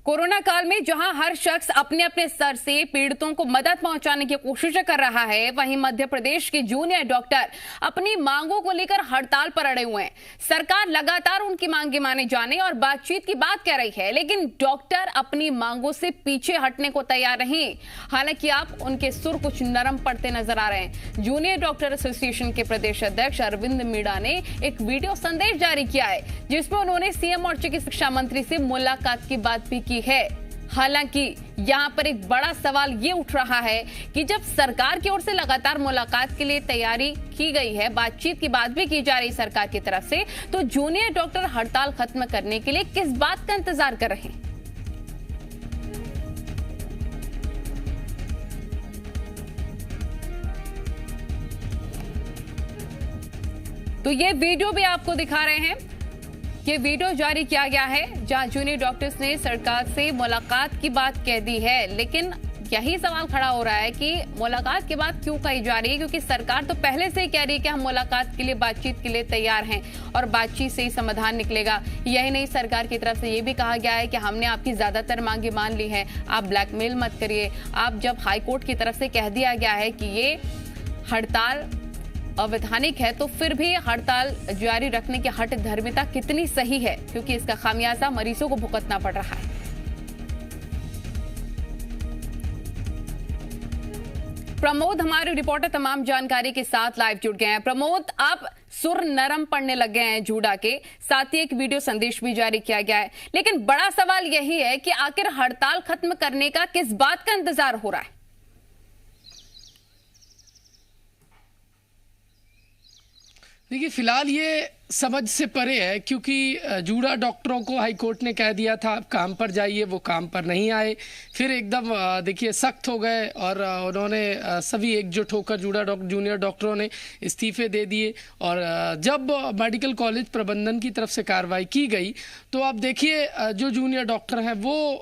Corona काल में जहां हर शख्स अपने अपने स्तर से पीड़ितों को मदद पहुंचाने की कोशिश कर रहा है, वहीं मध्य प्रदेश के जूनियर डॉक्टर अपनी मांगों को लेकर हड़ताल पर अड़े हुए हैं। सरकार लगातार उनकी मांगे माने जाने और बातचीत की बात कह रही है, लेकिन डॉक्टर अपनी मांगों से पीछे हटने को तैयार नहीं। हालांकि आप उनके सुर कुछ नरम पड़ते नजर आ रहे हैं। जूनियर डॉक्टर एसोसिएशन के प्रदेश अध्यक्ष अरविंद मीणा ने एक वीडियो संदेश जारी किया है, जिसमें उन्होंने सीएम और चिकित्सा शिक्षा मंत्री से मुलाकात की बात भी की है। हालांकि यहां पर एक बड़ा सवाल ये उठ रहा है कि जब सरकार की ओर से लगातार मुलाकात के लिए तैयारी की गई है, बातचीत की बात भी की जा रही सरकार की तरफ से, तो जूनियर डॉक्टर हड़ताल खत्म करने के लिए किस बात का इंतजार कर रहे हैं? तो ये वीडियो भी आपको दिखा रहे हैं। ये वीडियो जारी किया गया है जहां जूनियर डॉक्टर्स ने सरकार से मुलाकात की बात कह दी है, लेकिन यही सवाल खड़ा हो रहा है कि मुलाकात की बात क्यों कही जा रही है, क्योंकि सरकार तो पहले से ही कह रही है कि हम मुलाकात के लिए, बातचीत के लिए तैयार हैं और बातचीत से ही समाधान निकलेगा। यही नहीं, सरकार की तरफ से ये भी कहा गया है कि हमने आपकी ज्यादातर मांगे मान ली हैं, आप ब्लैकमेल मत करिए। आप जब हाईकोर्ट की तरफ से कह दिया गया है कि ये हड़ताल अवैधानिक है, तो फिर भी हड़ताल जारी रखने की हठ धर्मिता कितनी सही है, क्योंकि इसका खामियाजा मरीजों को भुगतना पड़ रहा है। प्रमोद हमारे रिपोर्टर तमाम जानकारी के साथ लाइव जुड़ गए हैं। प्रमोद, आप सुर नरम पड़ने लग गए हैं जूडा के साथ ही एक वीडियो संदेश भी जारी किया गया है, लेकिन बड़ा सवाल यही है कि आखिर हड़ताल खत्म करने का किस बात का इंतजार हो रहा है? देखिए, फिलहाल ये समझ से परे है, क्योंकि जूडा डॉक्टरों को हाईकोर्ट ने कह दिया था आप काम पर जाइए, वो काम पर नहीं आए। फिर एकदम देखिए सख्त हो गए और उन्होंने सभी एकजुट होकर जूनियर डॉक्टरों ने इस्तीफे दे दिए। और जब मेडिकल कॉलेज प्रबंधन की तरफ से कार्रवाई की गई, तो अब देखिए जो जूनियर डॉक्टर हैं वो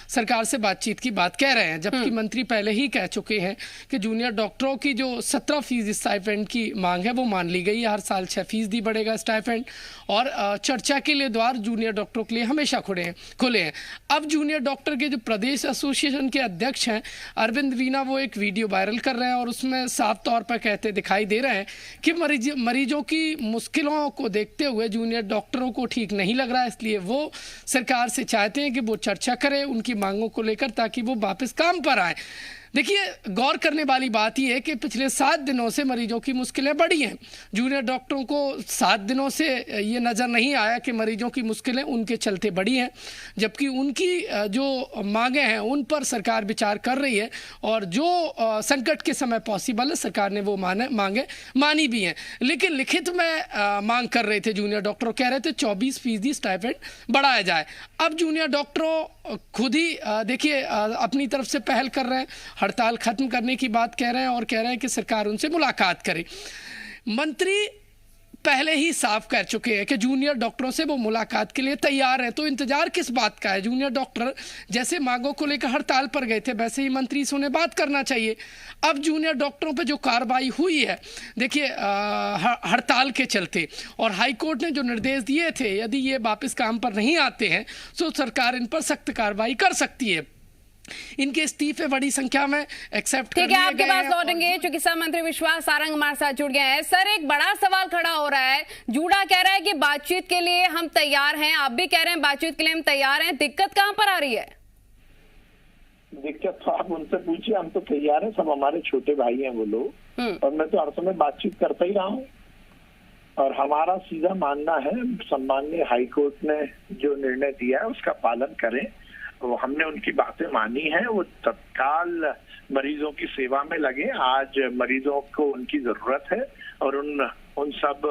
सरकार से बातचीत की बात कह रहे हैं, जबकि मंत्री पहले ही कह चुके हैं कि जूनियर डॉक्टरों की जो 17% स्टाइपेंड की मांग है वो मान ली गई है। हर साल 6% बढ़ेगा स्टाइपेंड, और चर्चा के लिए द्वार जूनियर डॉक्टरों के लिए हमेशा खुले हैं। अब जूनियर डॉक्टर के जो प्रदेश एसोसिएशन के अध्यक्ष हैं अरविंद मीणा, वो एक वीडियो वायरल कर रहे हैं और उसमें साफ तौर पर कहते दिखाई दे रहे हैं कि मरीजों की मुश्किलों को देखते हुए जूनियर डॉक्टरों को ठीक नहीं लग रहा है, इसलिए वो सरकार से चाहते हैं कि वो चर्चा करे उनकी मांगों को लेकर, ताकि वो वापस काम पर आए। देखिए, गौर करने वाली बात यह है कि पिछले 7 दिनों से मरीजों की मुश्किलें बढ़ी हैं। जूनियर डॉक्टरों को 7 दिनों से ये नज़र नहीं आया कि मरीजों की मुश्किलें उनके चलते बढ़ी हैं, जबकि उनकी जो मांगे हैं उन पर सरकार विचार कर रही है, और जो संकट के समय पॉसिबल है सरकार ने वो मांगे मानी भी हैं। लेकिन लिखित में मांग कर रहे थे जूनियर डॉक्टर, कह रहे थे 24% स्टाइपेंड बढ़ाया जाए। अब जूनियर डॉक्टरों खुद ही देखिए अपनी तरफ से पहल कर रहे हैं, हड़ताल खत्म करने की बात कह रहे हैं और कह रहे हैं कि सरकार उनसे मुलाकात करे। मंत्री पहले ही साफ कर चुके हैं कि जूनियर डॉक्टरों से वो मुलाकात के लिए तैयार है, तो इंतजार किस बात का है? जूनियर डॉक्टर जैसे मांगों को लेकर हड़ताल पर गए थे, वैसे ही मंत्री से उन्हें बात करना चाहिए। अब जूनियर डॉक्टरों पर जो कार्रवाई हुई है, देखिए हड़ताल के चलते, और हाईकोर्ट ने जो निर्देश दिए थे, यदि ये वापस काम पर नहीं आते हैं तो सरकार इन पर सख्त कार्रवाई कर सकती है। इनके इस्तीफे बड़ी संख्या में एक्सेप्ट कर लिए गए हैं। आपके पास लौटेंगे, चिकित्सा मंत्री विश्वास सारंग हमारे साथ जुड़ गए हैं। सर, एक बड़ा सवाल खड़ा हो रहा है, जूडा कह रहा है कि बातचीत के लिए हम तैयार हैं, आप भी कह रहे हैं बातचीत के लिए हम तैयार हैं, दिक्कत कहां पर आ रही है? दिक्कत तो आप उनसे पूछिए, हम तो तैयार हैं, सब हमारे छोटे भाई हैं वो लोग, और मैं तो हर समय बातचीत करता ही रहा हूँ। और हमारा सीधा मानना है, सम्माननीय हाईकोर्ट ने जो निर्णय दिया है उसका पालन करें। तो हमने उनकी बातें मानी हैं, वो तत्काल मरीजों की सेवा में लगे। आज मरीजों को उनकी जरूरत है, और उन सब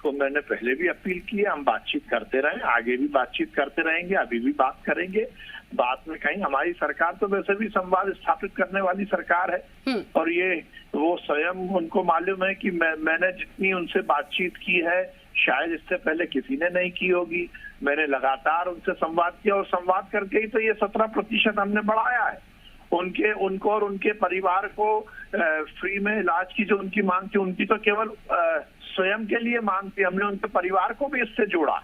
को मैंने पहले भी अपील की है, हम बातचीत करते रहे, आगे भी बातचीत करते रहेंगे, अभी भी बात करेंगे। बात में कहीं हमारी सरकार तो वैसे भी संवाद स्थापित करने वाली सरकार है, और ये वो स्वयं उनको मालूम है कि मैंने जितनी उनसे बातचीत की है शायद इससे पहले किसी ने नहीं की होगी। मैंने लगातार उनसे संवाद किया, और संवाद करके ही तो ये 17% हमने बढ़ाया है। उनको और उनके परिवार को फ्री में इलाज की जो उनकी मांग थी, उनकी तो केवल स्वयं के लिए मांग थी, हमने उनके परिवार को भी इससे जोड़ा।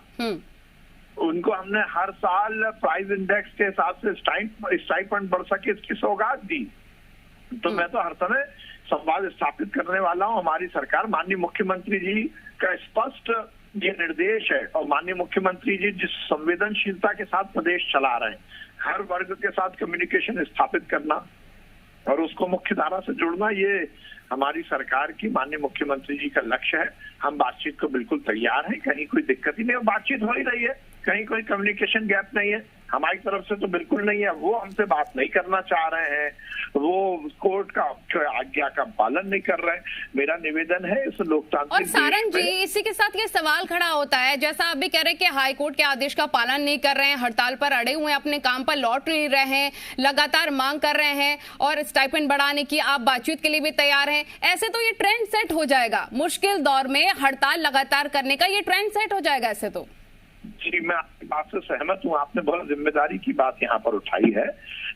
उनको हमने हर साल प्राइस इंडेक्स के हिसाब से स्टाइपेंड बढ़ सके इसकी सौगात दी। तो मैं तो हर समय संवाद स्थापित करने वाला हूँ। हमारी सरकार, माननीय मुख्यमंत्री जी का स्पष्ट ये निर्देश है, और माननीय मुख्यमंत्री जी जिस संवेदनशीलता के साथ प्रदेश चला रहे हैं, हर वर्ग के साथ कम्युनिकेशन स्थापित करना और उसको मुख्य धारा से जुड़ना, ये हमारी सरकार की, माननीय मुख्यमंत्री जी का लक्ष्य है। हम बातचीत को बिल्कुल तैयार हैं, कहीं कोई दिक्कत ही नहीं है, बातचीत हो ही रही है, कहीं कोई कम्युनिकेशन गैप नहीं है, हमारी तरफ से तो बिल्कुल नहीं है। वो हमसे बात नहीं करना चाह रहे हैं, वो कोर्ट का आज्ञा का पालन नहीं कर रहे हैं। मेरा निवेदन है इस लोकतांत्रिक और सारंग जी, इसी के साथ ये सवाल खड़ा होता है, जैसा आप भी कह रहे हैं कि हाई कोर्ट के आदेश का पालन नहीं कर रहे हैं, हड़ताल पर अड़े हुए हैं, अपने काम पर लौट नहीं रहे हैं, लगातार मांग कर रहे हैं और स्टाइपेंड बढ़ाने की आप बातचीत के लिए भी तैयार हैं, ऐसे तो ये ट्रेंड सेट हो जाएगा। मुश्किल दौर में हड़ताल लगातार करने का ये ट्रेंड सेट हो जाएगा ऐसे तो। जी, मैं आपकी बात से सहमत हूँ। आपने बहुत जिम्मेदारी की बात यहाँ पर उठाई है।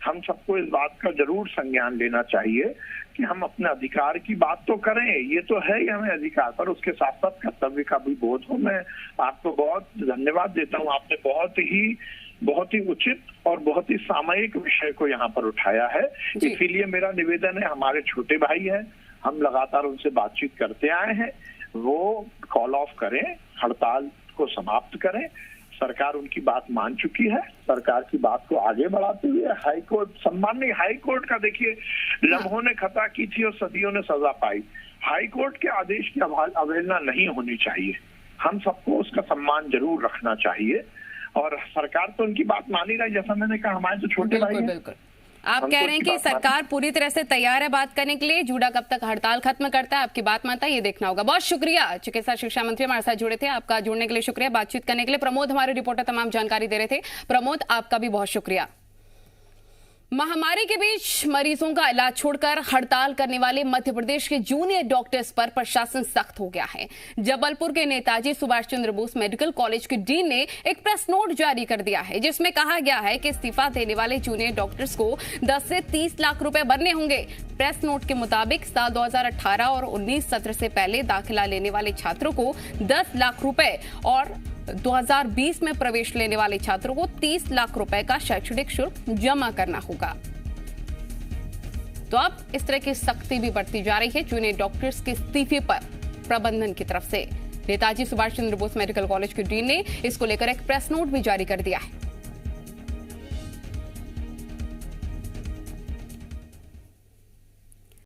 हम सबको इस बात का जरूर संज्ञान लेना चाहिए कि हम अपने अधिकार की बात तो करें, ये तो है ही हमें अधिकार, पर उसके साथ साथ कर्तव्य का भी बोध हो। मैं आपको बहुत धन्यवाद देता हूँ, आपने बहुत ही उचित और बहुत ही सामयिक विषय को यहाँ पर उठाया है। इसीलिए मेरा निवेदन है, हमारे छोटे भाई हैं, हम लगातार उनसे बातचीत करते आए हैं, वो कॉल ऑफ करें, हड़ताल को समाप्त करें। सरकार उनकी बात मान चुकी है, सरकार की बात को आगे बढ़ाते हुए हाईकोर्ट, सम्माननीय हाईकोर्ट का देखिए, लम्हों ने खता की थी और सदियों ने सजा पाई। हाईकोर्ट के आदेश की अवहेलना नहीं होनी चाहिए, हम सबको उसका सम्मान जरूर रखना चाहिए। और सरकार तो उनकी बात मान ही रही, जैसा मैंने कहा, हमारे जो छोटे भाई हैं। बिल्कुल आप कह रहे हैं कि सरकार पूरी तरह से तैयार है बात करने के लिए, जूडा कब तक हड़ताल खत्म करता है, आपकी बात मानता है, ये देखना होगा। बहुत शुक्रिया, चिकित्सा शिक्षा मंत्री हमारे साथ जुड़े थे, आपका जुड़ने के लिए शुक्रिया, बातचीत करने के लिए। प्रमोद हमारे रिपोर्टर तमाम जानकारी दे रहे थे। प्रमोद, आपका भी बहुत शुक्रिया। महामारी के बीच मरीजों का इलाज छोड़कर हड़ताल करने वाले मध्य प्रदेश के जूनियर डॉक्टर्स पर प्रशासन सख्त हो गया है। जबलपुर के नेताजी सुभाष चंद्र बोस मेडिकल कॉलेज के डीन ने एक प्रेस नोट जारी कर दिया है, जिसमें कहा गया है कि इस्तीफा देने वाले जूनियर डॉक्टर्स को 10 से 30 लाख रुपए भरने होंगे। प्रेस नोट के मुताबिक साल 2018 और 19 सत्र से पहले दाखिला लेने वाले छात्रों को 10 लाख रुपए और 2020 में प्रवेश लेने वाले छात्रों को 30 लाख रुपए का शैक्षणिक शुल्क जमा करना होगा। तो अब इस तरह की सख्ती भी बढ़ती जा रही है जूनियर डॉक्टर्स के इस्तीफे पर प्रबंधन की तरफ से। नेताजी सुभाष चंद्र बोस मेडिकल कॉलेज के डीन ने इसको लेकर एक प्रेस नोट भी जारी कर दिया है।